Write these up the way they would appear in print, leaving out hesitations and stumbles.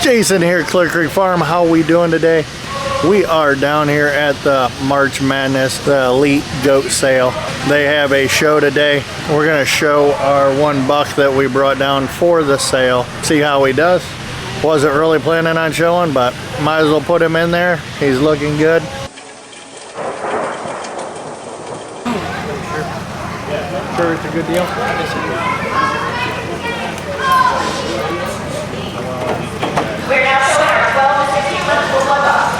Jason here at Clear Creek Farm. How we doing today? We are down here at the March Madness, the Elite Goat Sale. They have a show today. We're gonna show our one buck that we brought down for the sale. See how he does. Wasn't really planning on showing, but might as well put him in there. He's looking good. Sure it's a good deal? We're now showing our 12 to 16 months full blood buck.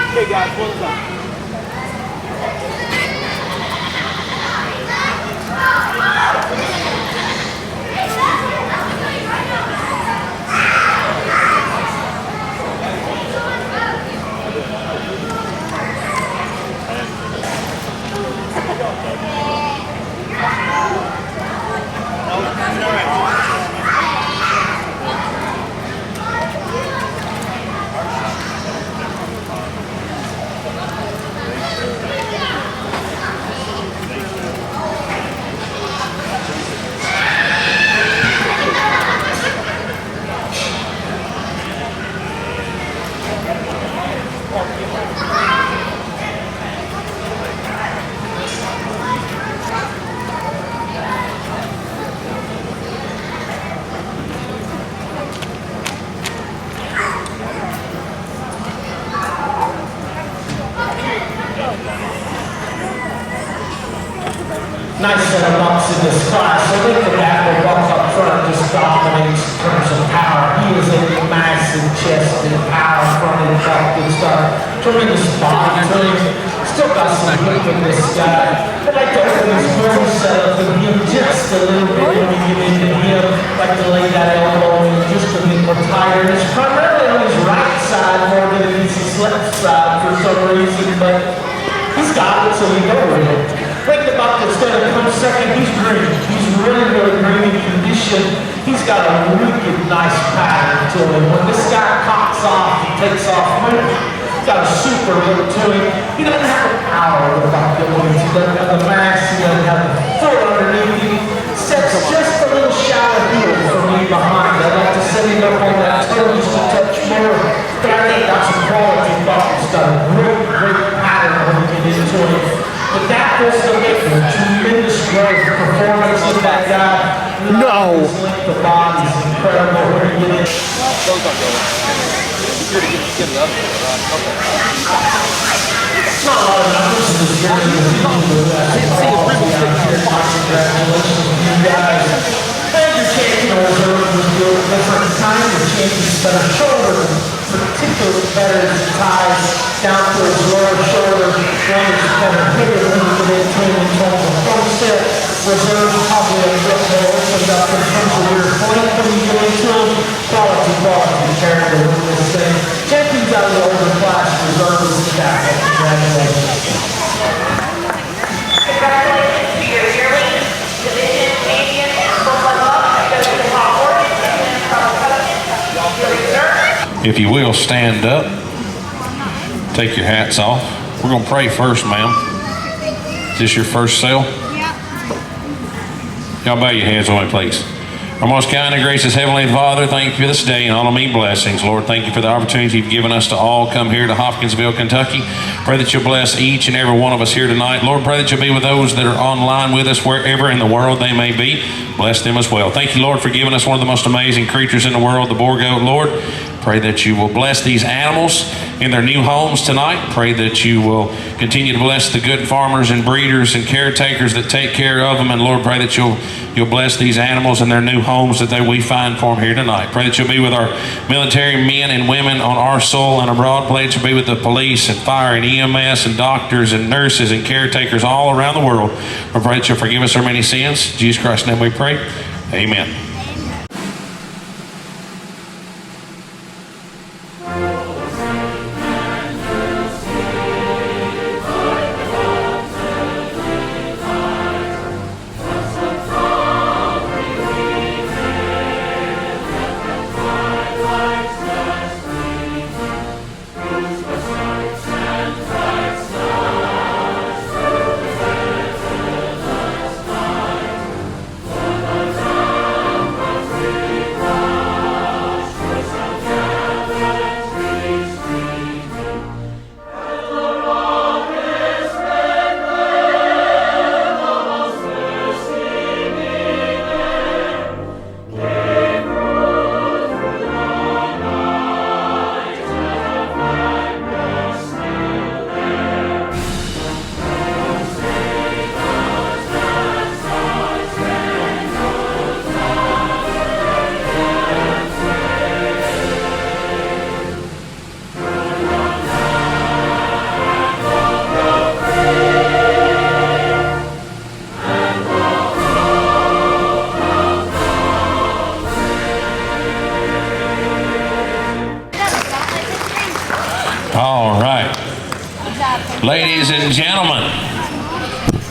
Okay guys, well done. Nice set of bucks in this class. I think the Apple buck up front just dominates in terms of power. He is a massive chested, power-fronted buck that's got a tremendous body to him. Still got some whip in this guy. I'd like to open his bone setup and him just a little bit when we get into him. Like to lay that elbow in just a bit more tighter. It's primarily on his right side more than it is his left side for some reason, but he's got it, so we go with it. I think the buck that's going to come second, he's green. He's really green in condition. He's got a wicked nice pattern to him. When this guy cocks off, he takes off moving. He's got a super look to him. He doesn't have the power of the buck that wins. He doesn't have the mass. He doesn't have the foot underneath him. Sets just a little shallow heel for me behind. I'd like to set him up on that toe just a touch more. But I think that's a quality buck. It's got a great pattern when we get into it. But that was the difference. Tremendous growth, performance of that guy. No. His length of body is incredible when you get in. Those aren't going. You're here to get it up. It's not a lot of numbers in this year. Congratulations to you guys. And your champion reserve was good. Different time. Your champion's better shoulder, particularly better as it ties down to his lower shoulder. One is better bigger than he did in terms of front set. Reserve probably a bit more opened up in terms of your point when you get into him. Quality character in this thing. Champions out of the older class, reserve is the back. Congratulations. Congratulations to your yearling division champion full blood buck that goes to Bob Morgan from your reserve. If you will, stand up. Take your hats off. We're going to pray first, ma'am. Is this your first sale? Yeah. Y'all bow your heads on me, please. Our most kind and gracious Heavenly Father, thank you for this day and all of me blessings. Lord, thank you for the opportunity you've given us to all come here to Hopkinsville, Kentucky. Pray that you'll bless each and every one of us here tonight. Lord, pray that you'll be with those that are online with us wherever in the world they may be. Bless them as well. Thank you, Lord, for giving us one of the most amazing creatures in the world, the boar goat. Lord, Pray that you will bless these animals in their new homes tonight. Pray that you will continue to bless the good farmers and breeders and caretakers that take care of them. And Lord, pray that you'll bless these animals in their new homes that we find for them here tonight. Pray that you'll be with our military men and women on our soil and abroad. Pray that you'll be with the police and fire and EMS and doctors and nurses and caretakers all around the world. Lord, pray that you'll forgive us our many sins. In Jesus Christ's name we pray. Amen. All right. Ladies and gentlemen,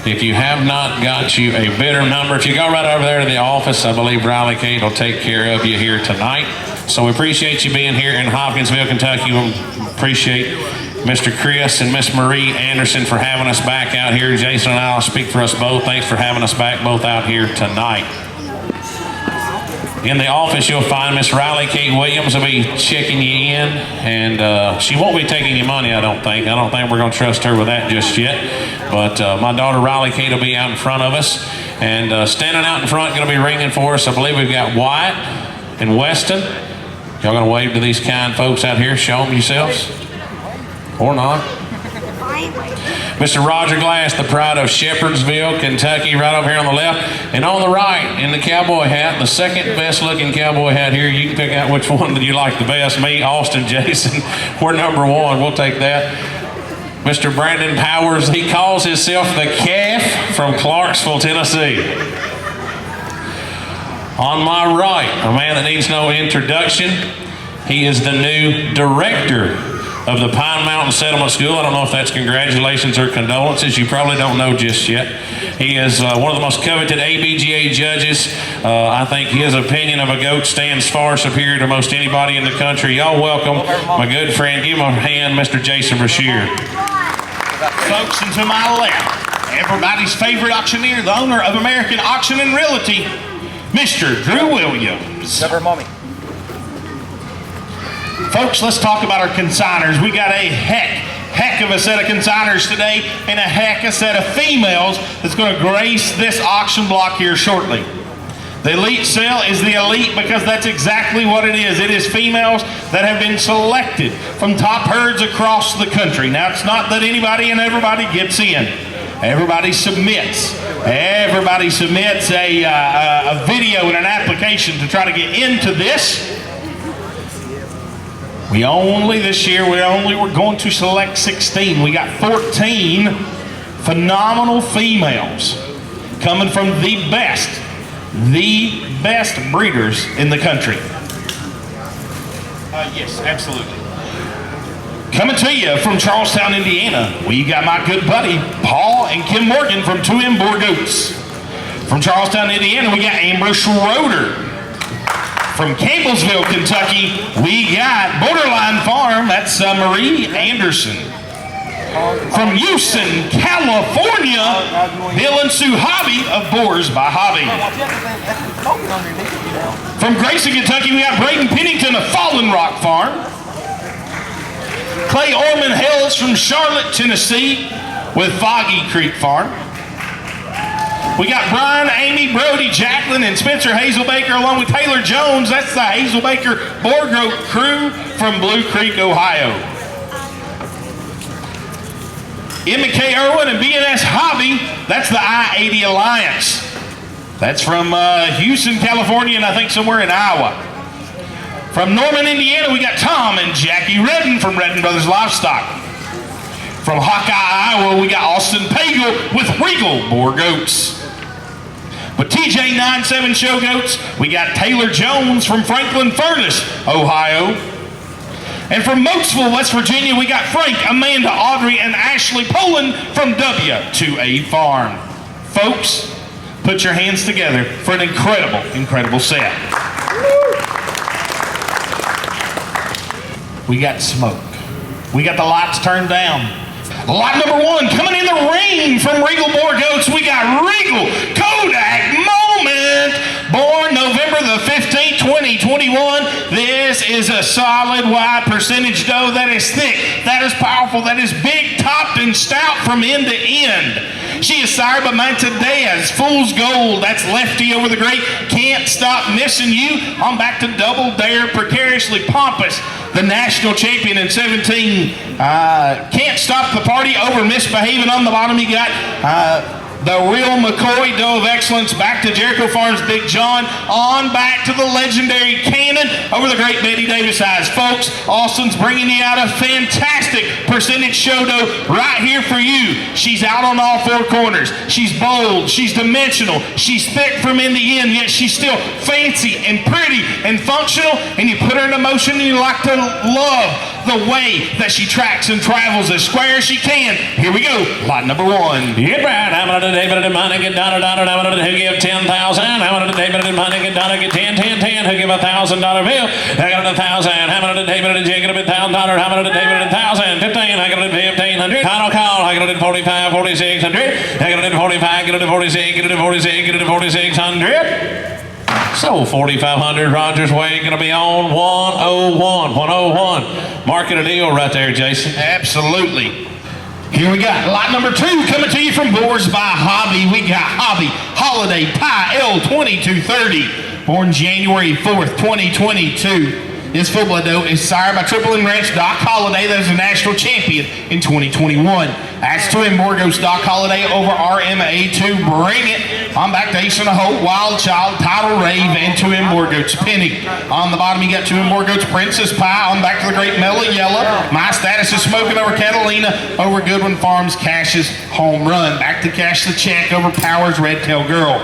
if you have not got you a bidder number, if you go right over there to the office, I believe Riley Kate will take care of you here tonight. So we appreciate you being here in Hopkinsville, Kentucky. We appreciate Mr. Chris and Miss Marie Anderson for having us back out here. Jason and I will speak for us both. Thanks for having us back both out here tonight. In the office, you'll find Miss Riley Kate Williams will be checking you in, and she won't be taking your money, I don't think. I don't think we're going to trust her with that just yet. But my daughter Riley Kate will be out in front of us, and standing out in front, going to be ringing for us. I believe we've got Wyatt and Weston. Y'all going to wave to these kind folks out here, show them yourselves, or not. Mr. Roger Glass, the pride of Shepherdsville, Kentucky, right over here on the left. And on the right, in the cowboy hat, the second best looking cowboy hat here. You can pick out which one that you like the best. Me, Austin, Jason, we're number one. We'll take that. Mr. Brandon Powers, he calls himself the Calf from Clarksville, Tennessee. On my right, a man that needs no introduction. He is the new director of the Pine Mountain Settlement School. I don't know if that's congratulations or condolences. You probably don't know just yet. He is one of the most coveted ABGA judges. I think his opinion of a goat stands far superior to most anybody in the country. Y'all welcome my good friend. Give him a hand, Mr. Jason Brashear. Folks, and to my left, everybody's favorite auctioneer, the owner of American Auction and Realty, Mr. Drew Williams. Cover mommy. Folks, let's talk about our consigners. We got a heck of a set of consigners today, and a heck of a set of females that's going to grace this auction block here shortly. The elite sale is the elite because that's exactly what it is. It is females that have been selected from top herds across the country. Now, it's not that anybody and everybody gets in. Everybody submits. Everybody submits a video and an application to try to get into this. This year, we're going to select 16. We got 14 phenomenal females coming from the best breeders in the country. Yes, absolutely. Coming to you from Charlestown, Indiana, we got my good buddy, Paul and Kim Morgan from 2M Boar Goats. From Charlestown, Indiana, we got Amber Schroeder. From Campbellsville, Kentucky, we got Borderline Farm, that's Marie Anderson. From Houston, California, Bill and Sue Hobby of Boars by Hobby. From Grayson, Kentucky, we got Braden Pennington of Fallen Rock Farm. Clay Orman hails from Charlotte, Tennessee with Foggy Creek Farm. We got Brian, Amy, Brody, Jacqueline, and Spencer Hazelbaker, along with Taylor Jones. That's the Hazelbaker Boar Goat crew from Blue Creek, Ohio. M&K Irwin and BNS Hobby, that's the I-80 Alliance. That's from Houston, California, and I think somewhere in Iowa. From Norman, Indiana, we got Tom and Jackie Redden from Redden Brothers Livestock. From Hawkeye, Iowa, we got Austin Pagel with Regal Boar Goats. With TJ97 Show Goats, we got Taylor Jones from Franklin Furnace, Ohio. And from Motesville, West Virginia, we got Frank, Amanda, Audrey, and Ashley Poland from W2A Farm. Folks, put your hands together for an incredible, incredible set. We got smoke. We got the lights turned down. Lot number one, coming in the ring from Regal Boar Goats, we got Regal Kodak Moment, born November the 15th, 2021. This is a solid wide percentage doe that is thick, that is powerful, that is big, topped, and stout from end to end. She is sired by Mantadez, Fool's Gold, that's Lefty over the great, Can't Stop Missing You. On back to Double Dare, Precariously Pompous, the national champion in 17. Can't Stop the Party over Misbehaving. On the bottom you got the real McCoy, Doe of Excellence, back to Jericho Farms Big John, on back to the legendary Cannon over the great Betty Davis eyes. Folks, Austin's bringing you out a fantastic percentage show doe right here for you. She's out on all four corners. She's bold, she's dimensional, she's thick from end to end, yet she's still fancy and pretty and functional, and you put her into motion and you like to love the way that she tracks and travels as square as she can. Here we go, lot number one. Get right, I'm gonna David and money, get dollar, I'm gonna who give 10,000. I'm gonna David and money, get dollar, get 10, who give $1,000 bill. I got 1,000. I'm gonna David and Jake, get $1,000. I'm gonna David and 1,000, 15. I got 1,500. Final call. I got 45, 4,600. I got 45, get 46, get 46, get 4,600. So 4,500 Rogers Way gonna be on 101. Marking a deal right there, Jason. Absolutely. Here we got lot number two coming to you from Boars by Hobby. We got Hobby Holiday Pie L2230, born January 4th, 2022. This full-blood doe is sired by Triple M Ranch Doc Holliday, that is a national champion in 2021. That's to him, Boar Goats Doc Holliday over RMA2. Bring it. On back to Ace in the Hole, Wild Child, Tidal Rave, and to him, Boar Goats Penny. On the bottom, you got to him, Boar Goats Princess Pie. On back to the great Mellow Yellow. My Status is smoking over Catalina, over Goodwin Farms, Cash's Home Run. Back to Cash the Check over Powers Red Tail Girl.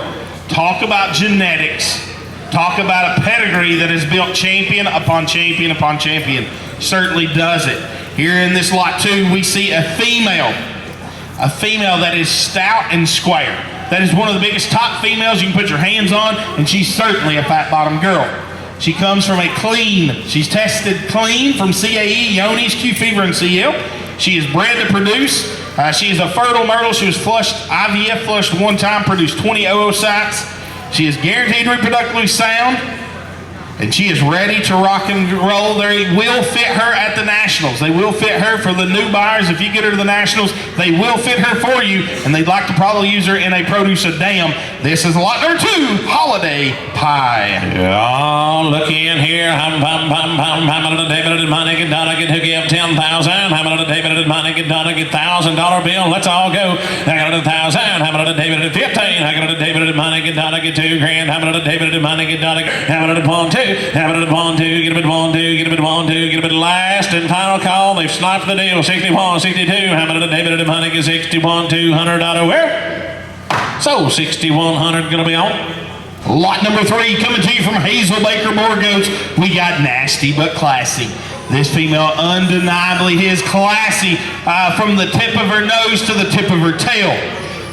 Talk about genetics. Talk about a pedigree that has built champion upon champion upon champion. Certainly does it. Here in this lot two, we see a female that is stout and square. That is one of the biggest top females you can put your hands on, and she's certainly a fat bottom girl. She comes from a clean, she's tested clean from CAE, Yonis, Q Fever, and CL. She is bred to produce. She is a fertile myrtle. She was flushed, IVF flushed one time, produced 20 oocytes. She is guaranteed reproductively sound, and she is ready to rock and roll. They will fit her at the Nationals. They will fit her for the new buyers. If you get her to the Nationals, they will fit her for you, and they'd like to probably use her in a produce a dam. This is lot number two, Holiday Pie. Oh, look in here. I'm gonna David and money, get dollar, get who give 10,000. I'm gonna David and money, get dollar, get $1,000 bill. Let's all go. I got 1,000. I'm gonna David and 15. I got David and money, get dollar, get $2,000. I'm gonna David and money, get dollar, I'm gonna pawn 2. I'm gonna pawn 2, get a bit 1, 2, get a bit 1, 2, get a bit last and final call. They've sniped the deal. 61, 62. I'm gonna David and money, get 61, $200 where? So 6,100 gonna be on. Lot number three coming to you from Hazelbaker Boar Goats. We got Nasty but Classy. This female undeniably is classy from the tip of her nose to the tip of her tail.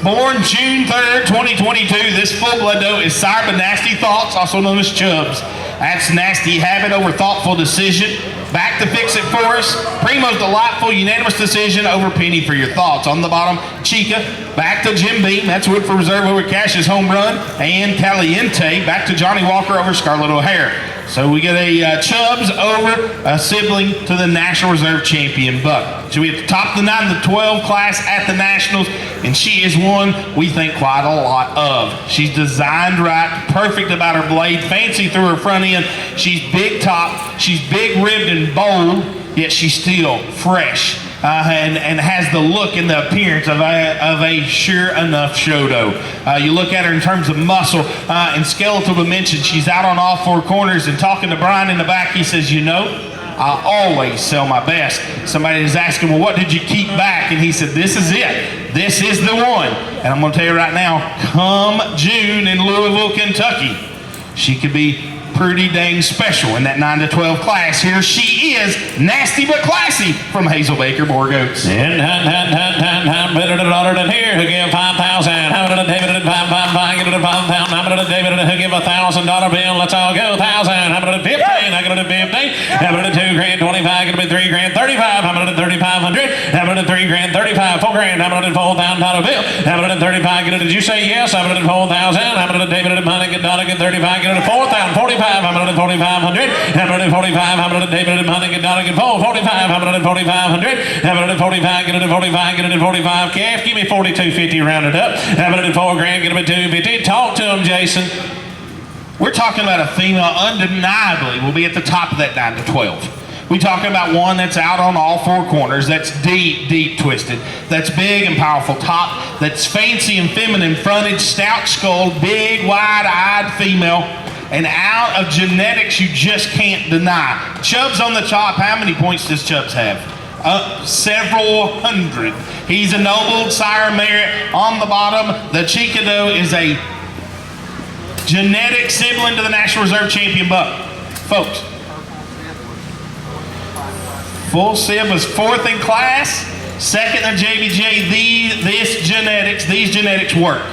Born June 3rd, 2022, this full-blood doe is sired by Nasty Thoughts, also known as Chubbs. That's Nasty Habit over Thoughtful Decision. Back to Fix It For Us. Primo's Delightful Unanimous Decision over Penny for Your Thoughts. On the bottom, Chica. Back to Jim Beam. That's Woodford Reserve over Cash's Home Run. And Caliente. Back to Johnny Walker over Scarlett O'Hare. So we get a Chubbs over a sibling to the National Reserve champion buck. She'll be at the top of the 9 to 12 class at the Nationals, and she is one we think quite a lot of. She's designed right, perfect about her blade, fancy through her front end. She's big top, she's big ribbed and bold, yet she's still fresh. And has the look and the appearance of a sure enough shodo. You look at her in terms of muscle and skeletal dimension. She's out on all four corners, and talking to Brian in the back, he says, you know, I always sell my best. Somebody is asking, well, what did you keep back? And he said, this is it. This is the one. And I'm going to tell you right now, come June in Louisville, Kentucky, she could be pretty dang special in that 9 to 12 class. Here she is, nasty but classy, from Hazel Baker Borgoats. And better to daughter than here who give 5,000. How about a David at 555? Get it at 5,000. How about a David who give $1,000 bill? Let's all go 1,000. How about a 15? I got a 15. How about a $2 grand 25? Get it at $3 grand 35. How about a 3,500? How about a $3 grand 35? $4 grand. How about a $4,000 bill? How about a 35? Get it? Did you say yes? How about a 4,000? How about a David at money? Get $1 get 35. Get it at 4,000. 45. How about a 4,500? How about a 45? How about a David at money? Get $1 get 4. 45. How about a 4,500? How about a 45? Get it at 45. Get it at 45. Calf, give me 42.50 rounded up. How about a $4 grand? Get it at 250. Talk to him, Jason. We're talking about a female undeniably will be at the top of that 9 to 12. We're talking about one that's out on all four corners, that's deep twisted, that's big and powerful top, that's fancy and feminine frontage, stout skull, big wide-eyed female, and out of genetics you just can't deny. Chubb's on the top. How many points does Chubbs have? Several hundred. He's a noble sire merit. On the bottom, the Chicado is a genetic sibling to the National Reserve champion buck. Folks, full sib was 4th in class, 2nd in JBJ. These genetics work.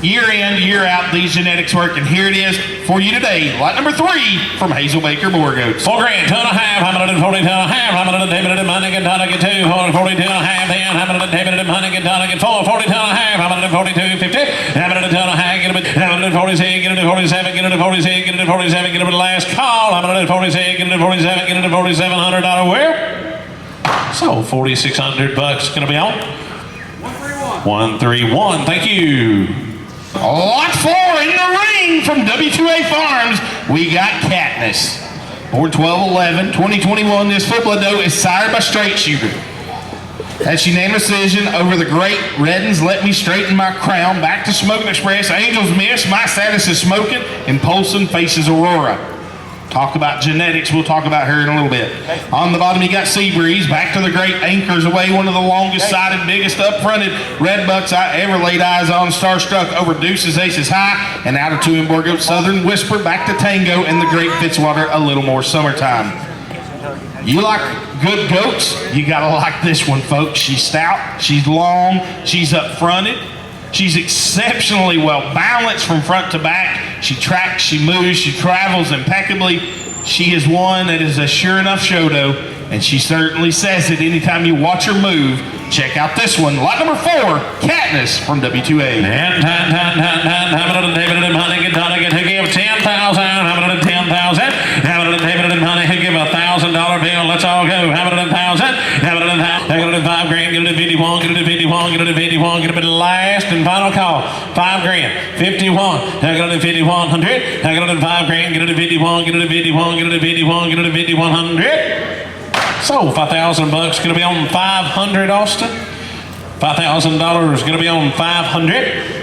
Year in, year out, these genetics work, and here it is for you today. Lot number 3 from Hazel Baker Borgoats. $4 grand, 2.5. How about a 42.5? How about a David at money? Get $1 get 2. 42.5. Then how about a David at money? Get $1 get 4. 42.5. How about a 42.50? How about a 2.5? Get a bit. How about a 46? Get it to 47. Get it to 46. Get it to 47. Get it to the last call. How about a 46? Get it to 47. Get it to $4,700 where? So $4,600 gonna be on. 131. Thank you. Lot 4 in the ring from W2A Farms. We got Katniss. Born 12/11, 2021. This football doe is sired by Straight Shooter. That's unanimous decision over the great Reddens. Let me straighten my crown. Back to Smoking Express. Angels miss. My status is smoking. And Polson faces Aurora. Talk about genetics. We'll talk about her in a little bit. On the bottom, you got Seabreeze. Back to the great Anchors Away. One of the longest sided, biggest up-fronted red bucks I ever laid eyes on. Starstruck over Deuces, Aces High. And out of 2 in Borgo, Southern Whisper. Back to Tango and the great Fitzwater. A little more summertime. You like good goats? You gotta like this one, folks. She's stout. She's long. She's up-fronted. She's exceptionally well balanced from front to back. She tracks, she moves, she travels impeccably. She is one that is a sure enough shodo, and she certainly says it anytime you watch her move. Check out this one. Lot number 4, Katniss from W2A. And how about a David and honey? Get $1 get who give 10,000. How about a 10,000? How about a David and honey? Who give $1,000 bill? Let's all go. How about a 1,000? How about a 1,000? Get it at 5 grand. Get it at 51. Get it at 51. Get it at 51. Get it at last and final call. 5 grand. 51. Get it at 5,100. Get it at 5 grand. Get it at 51. Get it at 51. Get it at 51. Get it at 5,100. So $5,000 gonna be on 500, Austin. $5,000 gonna be on 500.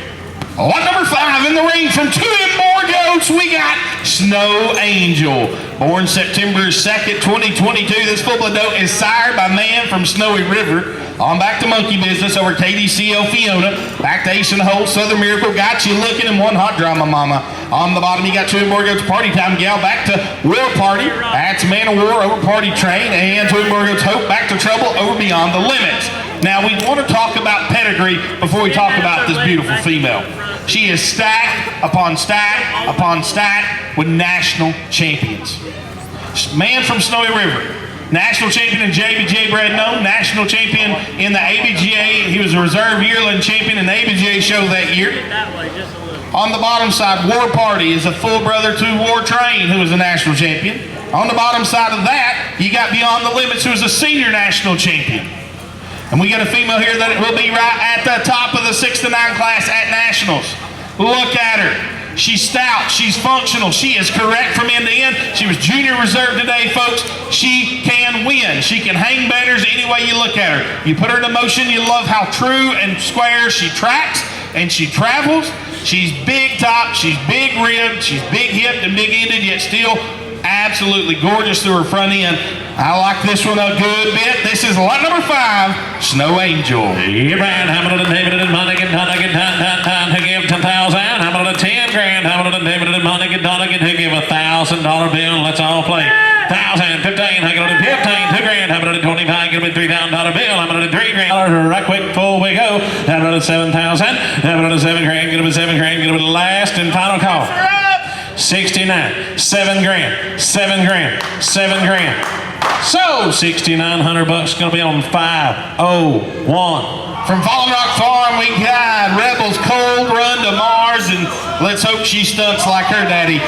Lot number 5 in the ring from 2 in Borgoats. We got Snow Angel. Born September 2nd, 2022. This football doe is sired by man from Snowy River. On back to Monkey Business over KDCL Fiona. Back to Ace in the Hole, Southern Miracle. Got you looking in one hot drama mama. On the bottom, you got 2 in Borgoats Party Time Gal. Back to Will Party. That's Man of War over Party Train. And 2 in Borgoats Hope. Back to Trouble over Beyond the Limits. Now, we want to talk about pedigree before we talk about this beautiful female. She is stack upon stack upon stack with national champions. Man from Snowy River. National champion in JBJ bred known, national champion in the ABGA. He was a reserve yearling champion in the ABGA show that year. On the bottom side, War Party is a full brother to War Train, who was a national champion. On the bottom side of that, You got Beyond the Limits, who is a senior national champion. And we got a female here that will be right at the top of the 6 to 9 class at nationals. Look at her. She's stout, she's functional, she is correct from end to end. She was junior reserve today, folks. She can win. She can hang banners any way you look at her. You put her in motion, you love how true and square she tracks and she travels. She's big top, she's big ribbed, she's big hipped and big ended, yet still absolutely gorgeous through her front end. I like this one a good bit. This is lot number 5, Snow Angel. Abraham Hamilton and David and Monaghan, Donaghan, to give 10,000. Hamilton 10 grand. Hamilton and David and Monaghan, Donaghan to give $1,000 bill. Let's all play. 1,000, 15, Hamilton 15, 2 grand. Hamilton 25, give me $3,000 bill. Hamilton 3 grand. Right quick, full we go. Hamilton 7,000. Hamilton 7 grand, give me 7 grand, give me the last and final call. 69, 7 grand, 7 grand, 7 grand. So $6,900 gonna be on 501. From Fallen Rock Farm, we got Rebels Cold Run to Mars, and let's hope she stunts like her daddy,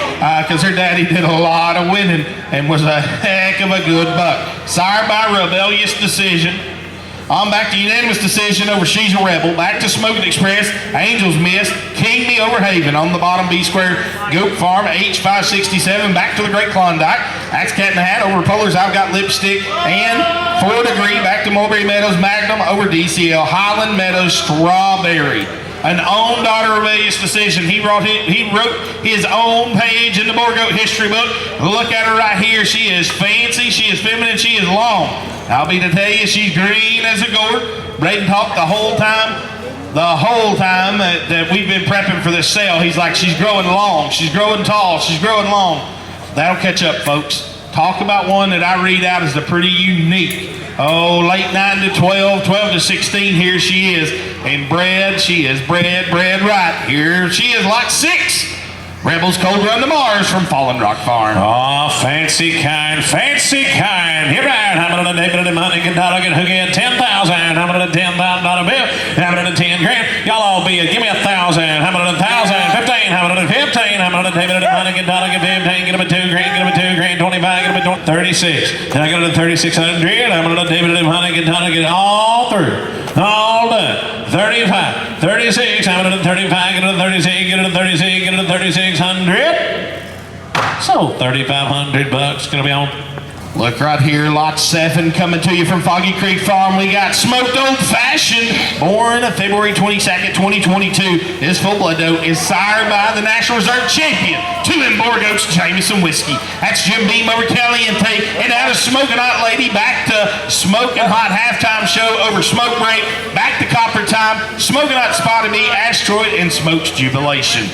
because her daddy did a lot of winning and was a heck of a good buck. Sired by rebellious decision. On back to unanimous decision over She's a Rebel. Back to Smoking Express, Angels Miss, King Me Over Haven on the bottom B square. Goat Farm, H567. Back to the Great Klondike. Axe Cat in the Hat over Polar's I've Got Lipstick. And 4 Degree back to Mulberry Meadows Magnum over DCL. Highland Meadows Strawberry. An own daughter rebellious decision. He wrote his own page in the Boar Goat history book. Look at her right here. She is fancy, she is feminine, she is long. I'll be to tell you, she's green as a gourd. Braden talked the whole time that we've been prepping for this sale. He's like, she's growing long, she's growing tall, she's growing long. That'll catch up, folks. Talk about one that I read out as a pretty unique. Oh, late 9 to 12, 12 to 16, here she is. And bred, she is bred right. Here she is, lot 6. Rebels Cold Run to Mars from Fallen Rock Farm. Oh, fancy kind, fancy kind. Here right, Hamilton and David and Monaghan, Donaghan, who get 10,000. Hamilton a $10,000 bill. Hamilton a 10 grand. Y'all all be give me 1,000. Hamilton 1,000, 15. Hamilton 15. Hamilton and David and Monaghan, Donaghan 15. Get him a 2 grand. Get him a 2 grand. 25. Get him a 36. Then I got a 3,600. Hamilton and David and Monaghan, Donaghan all through. All done. 35, 36, Hamilton at 35, get it to 36, get it to 36, get it to 3,600. So $3,500 gonna be on. Look right here, lot 7 coming to you from Foggy Creek Farm. We got Smoked Old Fashioned, born February 22nd, 2022. This full-blood doe is sired by the National Reserve Champion, 2M Boar Goats, Jameson Whiskey. That's Jim Beam over Caliente, and out of Smoking Hot Lady, back to Smoking Hot halftime show over Smoke Break, back to Copper Time, Smoking Hot Spotted Me, Asteroid, and Smokes Jubilation.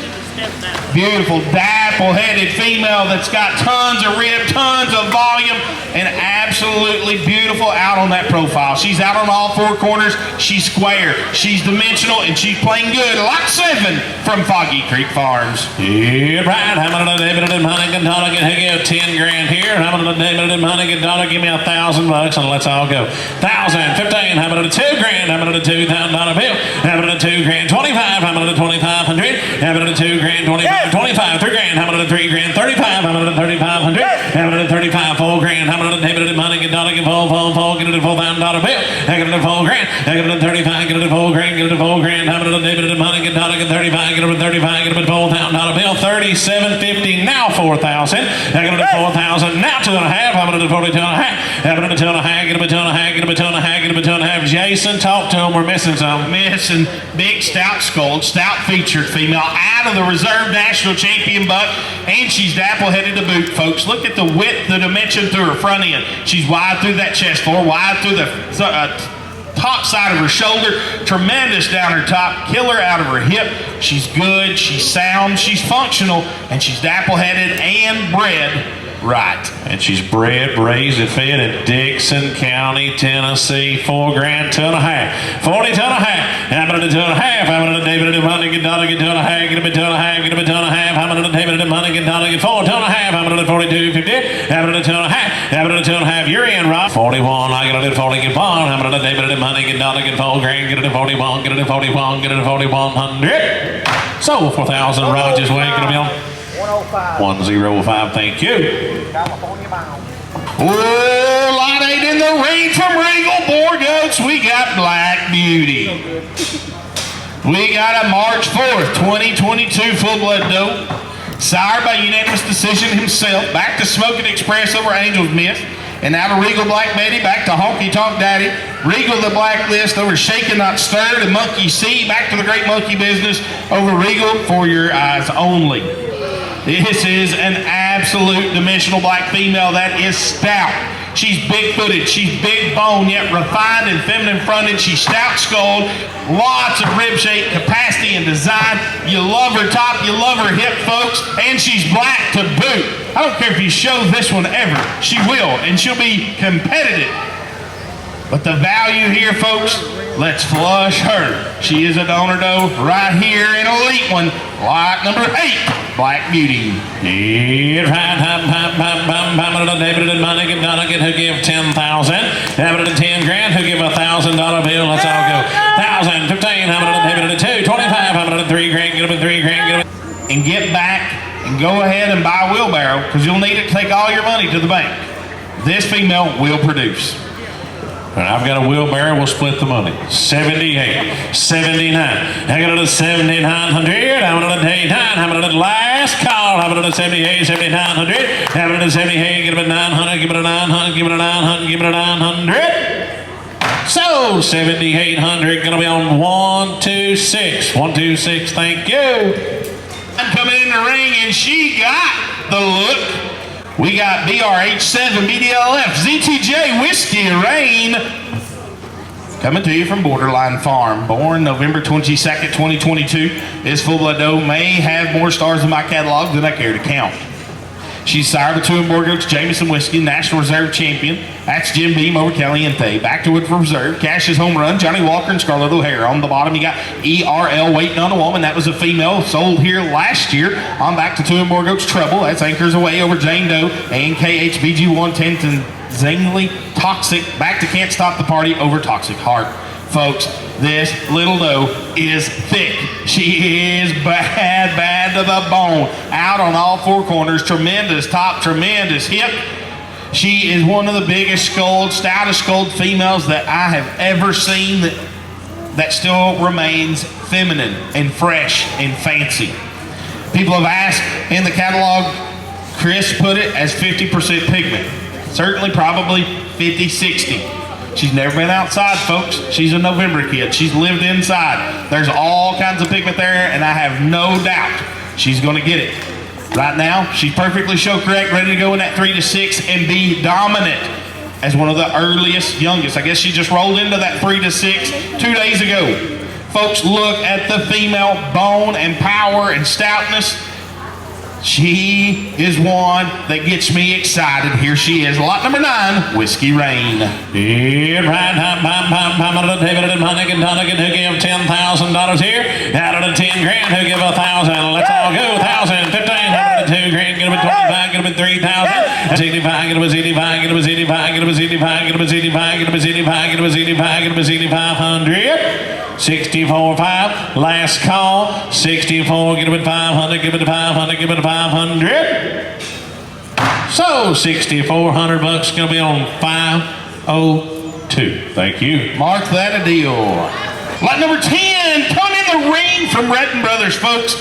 Beautiful, dapple-headed female that's got tons of rib, tons of volume, and absolutely beautiful out on that profile. She's out on all 4 corners. She's square. She's dimensional, and she's playing good. Lot 7 from Foggy Creek Farms. Yeah, right. Hamilton and David and Monaghan, Donaghan, give 10 grand here. Hamilton and David and Monaghan, Donaghan, give me $1,000, and let's all go. 1,000, 15. Hamilton 2 grand. Hamilton a $2,000 bill. Hamilton a 2 grand. 25. Hamilton a 2,500. Hamilton a 2 grand. 25, 25, 3 grand, Hamilton at 3 grand, 35, Hamilton at 3,500, Hamilton at 35, 4 grand, Hamilton at David and Monaghan, Donaghan, full, get it at $4,000 bill, get it at 4 grand, get it at 35, get it at 4 grand, get it at 4 grand, Hamilton at David and Monaghan, Donaghan, 35, get it at 35, get it at $4,000 bill, 37.50, now 4,000, get it at 4,000, now 2.5, Hamilton at 42.5, Hamilton at 2.5, get it at 2.5, get it at 2.5, get it at 2.5, Jason, talk to him, we're missing some. Missing big stout skulled, stout featured female out of the reserve national champion buck, and she's dapple-headed to boot, folks. Look at the width, the dimension through her front end. She's wide through that chest floor, wide through the top side of her shoulder, tremendous down her top, killer out of her hip. She's good, she's sound, she's functional, and she's dapple-headed and bred right. And she's bred, raised, and fed in Dixon County, Tennessee. 4 grand, 2.5. 40, 2.5. Hamilton at 2.5. Hamilton at David and Monaghan, Donaghan, 2.5. Get him at 2.5. Get him at 2.5. Hamilton at David and Monaghan, Donaghan, 4, 2.5. Hamilton at 42.50. Hamilton at 2.5. Hamilton at 2.5. You're in, Rob. 41. I got it at 40. Get on. Hamilton at David and Monaghan, Donaghan, 4 grand. Get it at 41. Get it at 41. Get it at 4,100. So 4,000. Rogers Way. Gonna be on 105. Thank you. California bound. Oh, lot 8 in the ring from Regal Boar Goats. We got Black Beauty. We got a March 4th, 2022 full-blood doe. Sired by unanimous decision himself. Back to Smoking Express over Angel's Miss. And now to Regal Black Betty, back to Honky Tonk Daddy. Regal the Blacklist over Shaken Not Stirred and Monkey C. Back to the Great Monkey Business over Regal For Your Eyes Only. This is an absolute dimensional black female that is stout. She's big-footed, she's big bone, yet refined and feminine fronted. She's stout skulled, lots of rib shape, capacity, and design. You love her top, you love her hip, folks, and she's black to boot. I don't care if you show this one ever, she will, and she'll be competitive. But the value here, folks, let's flush her. She is a donor doe right here, an elite one, lot number 8. Black Beauty. David and Monaghan Donegan who give 10,000. David and 10 grand who give $1,000 bill. Let's all go. 1,000, 15, David and 2, 25, 3 grand, get up 3 grand, get up. And get back and go ahead and buy a wheelbarrow because you'll need it to take all your money to the bank. This female will produce. I've got a wheelbarrow, we'll split the money. 78, 79. I got it at 7,900. I'm at 89. I'm at the last call. I'm at 78, 7,900. I'm at 78. Give it a 900. Give it a 900. Give it a 900. Give it a 900. So 7,800. Gonna be on 126. 126. Thank you. I'm coming in the ring and she got the look. We got BRH7, BDLF, ZTJ, Whiskey Rain. Coming to you from Borderline Farm. Born November 22nd, 2022. This full-blood doe may have more stars in my catalog than I care to count. She's sired of 2 Boar Goats, Jameson Whiskey, National Reserve Champion. That's Jim Beam over Caliente. Back to Woodford Reserve, Cash's Home Run, Johnny Walker and Scarlett O'Hara. On the bottom, you got ERL, Waiting on a Woman. That was a female sold here last year. On back to 2 Boar Goats, Trouble. That's Anchors Away over Jane Doe. And KHBG 110 and Zingly Toxic. Back to Can't Stop the Party over Toxic Heart. Folks, this little doe is thick. She is bad to the bone. Out on all 4 corners, tremendous top, tremendous hip. She is one of the biggest skulled, stoutest skulled females that I have ever seen that still remains feminine and fresh and fancy. People have asked in the catalog, Chris put it as 50% pigment. Certainly, probably 50, 60. She's never been outside, folks. She's a November kid. She's lived inside. There's all kinds of pigment there, and I have no doubt she's going to get it. Right now, she's perfectly show correct, ready to go in that 3 to 6 and be dominant as one of the earliest, youngest. I guess she just rolled into that 3 to 6 2 days ago. Folks, look at the female bone and power and stoutness. She is one that gets me excited. Here she is, lot number 9, Whiskey Rain. David and Monaghan Donegan who give $10,000 here. Out of the 10 grand who give 1,000. Let's all go. 1,000, 15, 2 grand, get them at 25, get them at 3,000. 85, get them at 85, get them at 85, get them at 85, get them at 85, get them at 85, get them at 85, get them at 8,500. 64.5, last call. 64, get them at 500, give it to 500, give it to 500. So 6,400 bucks gonna be on 502. Thank you. Mark that a deal. Lot number 10, come in the ring from Redden Brothers, folks.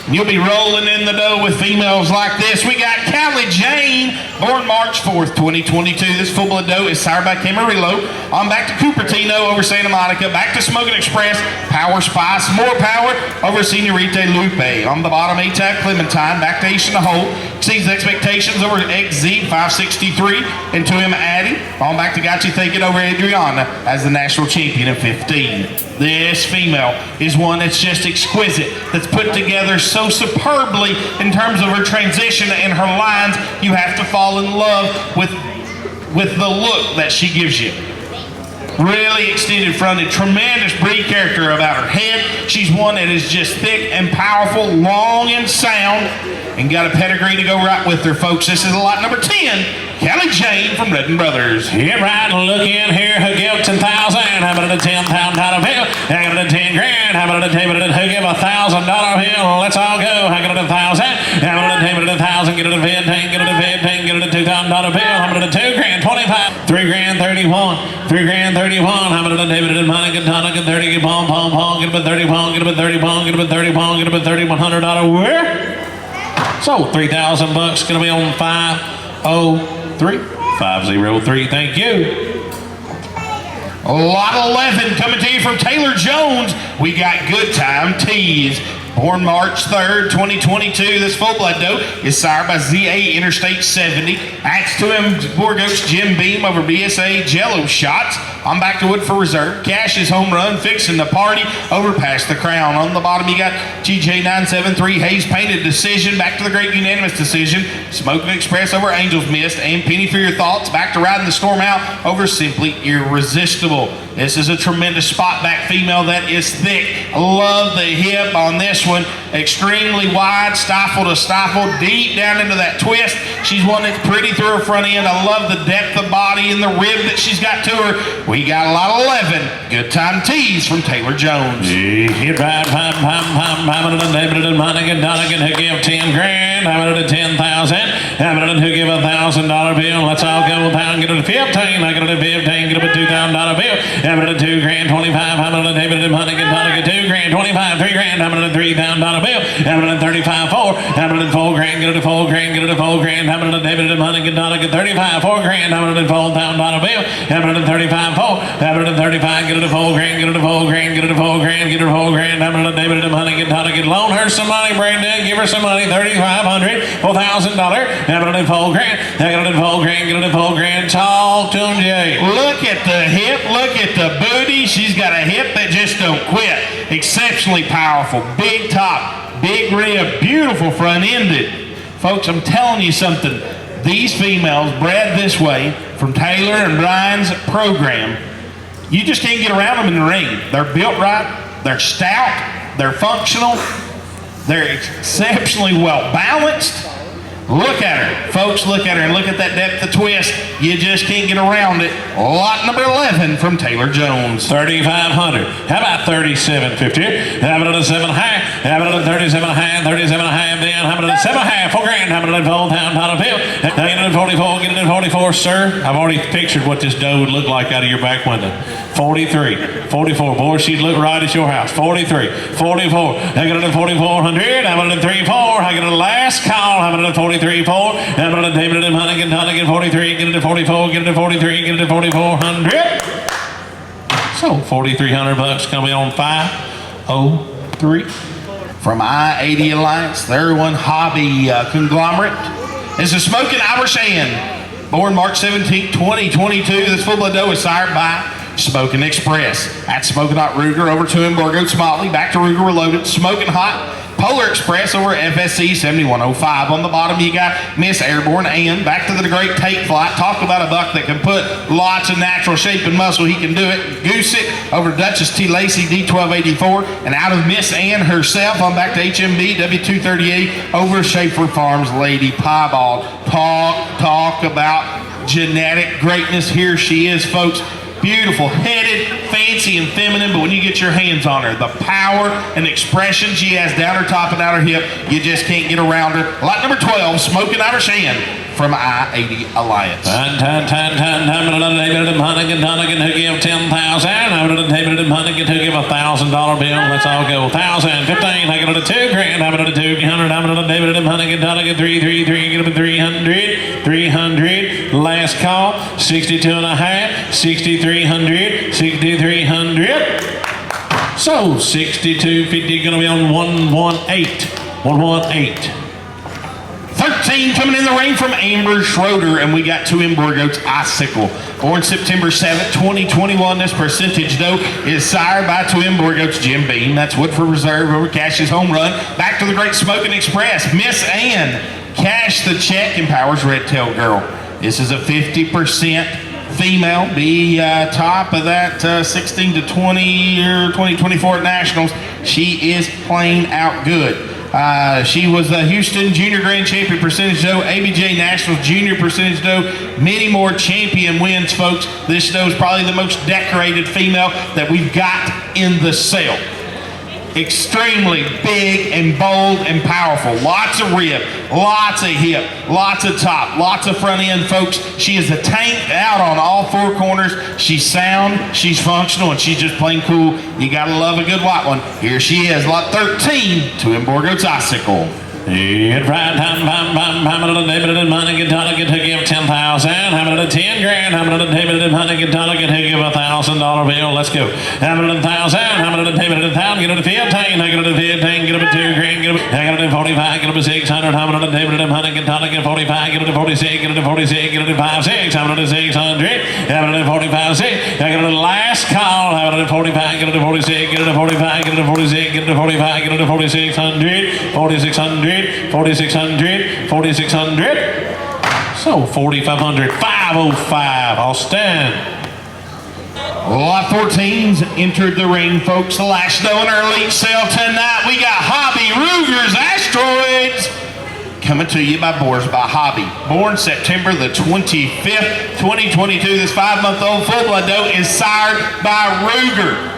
You'll be rolling in the dough with females like this. We got Callie Jane, born March 4th, 2022. This full-blood doe is sired by Camarillo. On back to Cupertino over Santa Monica. Back to Smoking Express, Power Spice, more power over Senorita Lupe. On the bottom, A-Type Clementine. Back to Ace in the Hole. Exceeds expectations over XZ 563. And to him, Addie. On back to Got You Thinking over Adriana as the national champion at 15. This female is one that's just exquisite, that's put together so superbly in terms of her transition and her lines. You have to fall in love with the look that she gives you. Really extended fronted, tremendous breed character about her head. She's one that is just thick and powerful, long and sound, and got a pedigree to go right with her, folks. This is lot number 10, Kelly Jane from Redden Brothers. Get right, look in here, who give 10,000, how about a 10-pound dollar bill? I got a 10 grand, how about a table, who give $1,000 bill? Let's all go, I got a 1,000, how about a table, 1,000, get it a 15, get it a 15, get it a $2,000 bill, how about a 2 grand, 25, 3 grand, 31, 3 grand, 31, how about a table, money, get ton, get 30, get pong, pong, pong, get up a 30 pong, get up a 30 pong, get up a 30 pong, get up a $3,100 where? So $3,000 gonna be on 503. 503, thank you. Lot 11 coming to you from Taylor Jones. We got Good Time Tees. Born March 3rd, 2022, this full-blood doe is sired by ZA Interstate 70. Acts to him, Borgoats Jim Beam over BSA Jello Shots. I'm back to Woodford Reserve. Cash's Home Run, Fixing the Party, over past the Crown. On the bottom, you got GJ 973, Hayes Painted Decision, back to the Great Unanimous Decision. Smoking Express over Angels Mist, and Penny for Your Thoughts, back to Riding the Storm Out over Simply Irresistible. This is a tremendous spot back female that is thick. Love the hip on this one. Extremely wide, stifle to stifle, deep down into that twist. She's one that's pretty through her front end. I love the depth of body and the rib that she's got to her. We got a lot of 11 Good Time Tees from Taylor Jones. Hit right, I'm a David and Monica Donegan who give 10 grand. I'm a 10,000. I'm a who give $1,000 bill. Let's all go down, get it a 15. I got it a 15, get up a $2,000 bill. I'm a 2 grand, 25. I'm a David and Monica Donegan 2 grand, 25, 3 grand. I'm a $3,000 bill. I'm a 35, 4. I'm a 4 grand, get it a 4 grand, get it a 4 grand. I'm a David and Monica Donegan 35, 4 grand. I'm a $4,000 bill. I'm a 35, 4. I'm a 35, get it a 4 grand, get it a 4 grand, get it a 4 grand, get it a 4 grand. I'm a David and Monica Donegan. Loan her some money, Brandon. Give her some money, $3,500, $4,000. I'm a 4 grand. I got it a 4 grand, get it a 4 grand. Talk to him, Jay. Look at the hip, look at the booty. She's got a hip that just don't quit. Exceptionally powerful, big top, big rib, beautiful front ended. Folks, I'm telling you something. These females bred this way from Taylor and Brian's program, you just can't get around them in the ring. They're built right, they're stout, they're functional, they're exceptionally well balanced. Look at her, folks, look at her, and look at that depth of twist. You just can't get around it. Lot number 11 from Taylor Jones. 3,500. How about 3,750? How about a 7 high? How about a 37 high? 37 high then. How about a 7 high? 4 grand. How about a $4,000 bill? Get it at 44. Get it at 44, sir. I've already pictured what this doe would look like out of your back window. 43, 44. Boy, she'd look right at your house. 43, 44. I got it at 4,400. How about a 3, 4? I got a last call. How about a 43, 4? How about a David and Huntington, 43. Get it at 44. Get it at 44. Get it at 4,400. So $4,300 gonna be on 503. From I-80 Alliance, their one hobby conglomerate is the Smoking Irishan. Born March 17, 2022, this full-blood doe is sired by Smoking Express. At Smoking Hot Ruger over to him, Borgoats Motley, back to Ruger Reloaded, Smoking Hot Polar Express over FSC 7105. On the bottom, you got Miss Airborne and back to the great Take Flight. Talk about a buck that can put lots of natural shape and muscle. He can do it. Goose it over Duchess T. Lacey D1284. And out of Miss Ann herself, I'm back to HMB W238 over Schaefer Farms Lady Piebald. Talk about genetic greatness. Here she is, folks. Beautiful, headed, fancy, and feminine, but when you get your hands on her, the power and expression she has down her top and down her hip, you just can't get around her. Lot number 12, Smoking Irishan from I-80 Alliance. David and Huntington who give 10,000. David and Huntington who give $1,000 bill. Let's all go. 1,000, 15. I got it a 2 grand. I'm at a 200. I'm at a David and Huntington 333. Get up a 300. 300. Last call. 62 and a half. 6,300. 6,300. So 62.50 gonna be on 118. 118. 13 coming in the ring from Amber Schroeder, and we got two in Borgoats Icicle. Born September 7th, 2021, this percentage doe is sired by two in Borgoats Jim Beam. That's Woodford Reserve over Cash's Home Run. Back to the great Smoking Express. Miss Ann, Cash the Check, empowers Red Tail Girl. This is a 50% female, be top of that 16 to 20 or 2024 at Nationals. She is playing out good. She was the Houston Junior Grand Champion Percentage Doe, ABJ Nationals Junior Percentage Doe, many more champion wins, folks. This doe is probably the most decorated female that we've got in the sale. Extremely big and bold and powerful. Lots of rib, lots of hip, lots of top, lots of front end, folks. She is a tank out on all four corners. She's sound, she's functional, and she's just plain cool. You gotta love a good white one. Here she is, lot 13 to Emborgo's Icicle. It's right time, I'm a little David and money get to give 10,000. I'm a little 10 grand. I'm a little David and money get to give $1,000 bill. Let's go. I'm a little 1,000. I'm a little David and town. Get up to 15. I get up to 15. Get up to 2 grand. Get up. I get up to 45. Get up to 600. I'm a little David and money get to get 45. Get up to 46. Get up to 46. Get up to 56. I'm a little 600. I'm a little 45. 6. I get up to the last call. I'm a little 45. Get up to 46. Get up to 45. Get up to 46. Get up to 45. Get up to 4,600. 4,600. 4,600, 4,600, so 4,500, 505, Austin. Lot 14's entered the ring, folks. The last doe in our elite sale tonight. We got Hobby Ruger's Asteroids coming to you by Boars by Hobby. Born September the 25th, 2022. This 5-month-old full-blood doe is sired by Ruger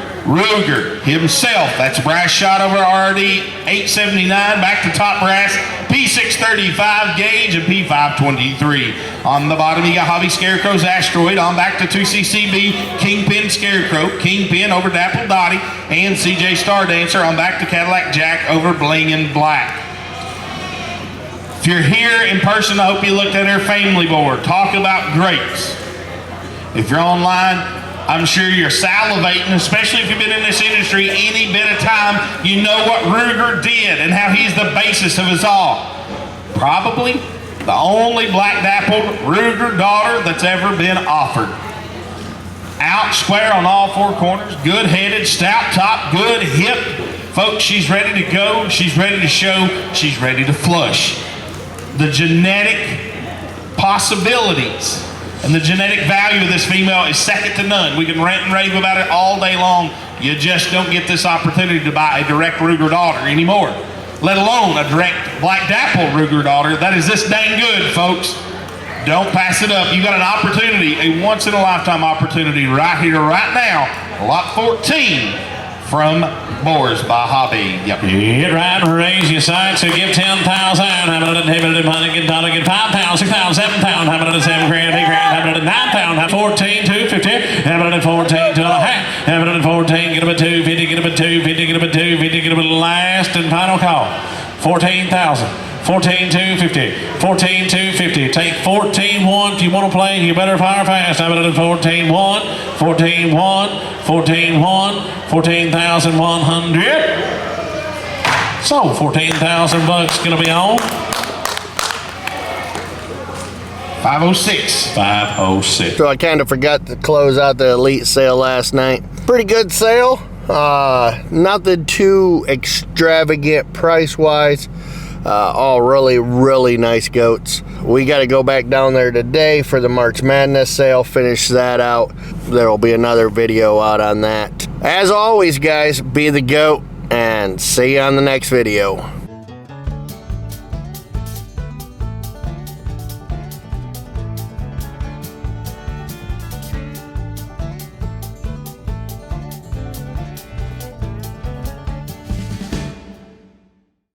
himself. That's a brass shot over RD 879, back to top brass, P635 gauge and P523. On the bottom you got Hobby Scarecrow's Asteroid, on back to 2CCB Kingpin Scarecrow, Kingpin over Dapple Dottie, and CJ Star Dancer on back to Cadillac Jack over Bling and Black. If you're here in person, I hope you looked at our family board. Talk about greats. If you're online, I'm sure you're salivating, especially if you've been in this industry any bit of time. You know what Ruger did and how he's the basis of us all. Probably the only black dappled Ruger daughter that's ever been offered. Out square on all four corners, good headed, stout top, good hip. Folks, she's ready to go, she's ready to show, she's ready to flush. The genetic possibilities and the genetic value of this female is second to none. We can rant and rave about it all day long. You just don't get this opportunity to buy a direct Ruger daughter anymore, let alone a direct black dapple Ruger daughter. That is this dang good, folks. Don't pass it up. You got an opportunity, a once in a lifetime opportunity right here, right now. Lot 14 from Boars by Hobby. Yep. Get right and raise your sights, so give 10,000. I'm gonna David and money get dollar, get 5,000, 6,000, 7,000. I'm gonna 7 grand, 8 grand. I'm gonna 9,000. 14, 250. I'm gonna 14, 2 and a half. I'm gonna 14, get up at 250, get up at 250, get up at 250, get up at last and final call. 14,000. 14,250. 14,250. Take 14,1 if you want to play. You better fire fast. I'm at 14,1. 14,1. 14,1. 14,100. So 14,000 bucks gonna be on. 506. 506. So I kind of forgot to close out the elite sale last night. Pretty good sale. Nothing too extravagant price wise. All really nice goats. We got to go back down there today for the March Madness sale, finish that out. There will be another video out on that. As always, guys, be the goat and see you on the next video.